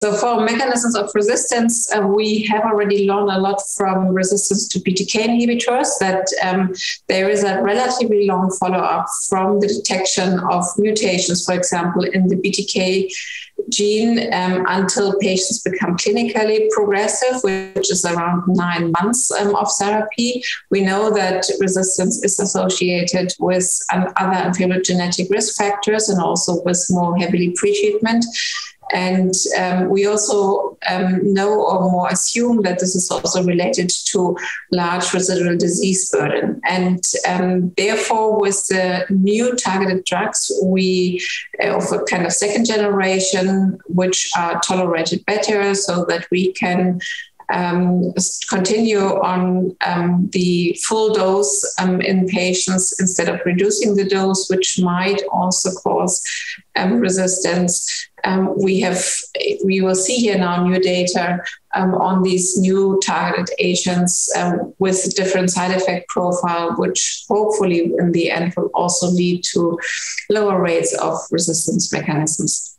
So for mechanisms of resistance, we have already learned a lot from resistance to BTK inhibitors, that there is a relatively long follow-up from the detection of mutations, for example, in the BTK gene until patients become clinically progressive, which is around 9 months of therapy. We know that resistance is associated with other phylogenetic risk factors and also with more heavily pretreatment. And we also know or more assume that this is also related to large residual disease burden. And therefore, with the new targeted drugs, we offer kind of second generation, which are tolerated better so that we can continue on the full dose in patients instead of reducing the dose, which might also cause resistance. We will see here now new data on these new targeted agents with different side effect profile, which hopefully in the end will also lead to lower rates of resistance mechanisms.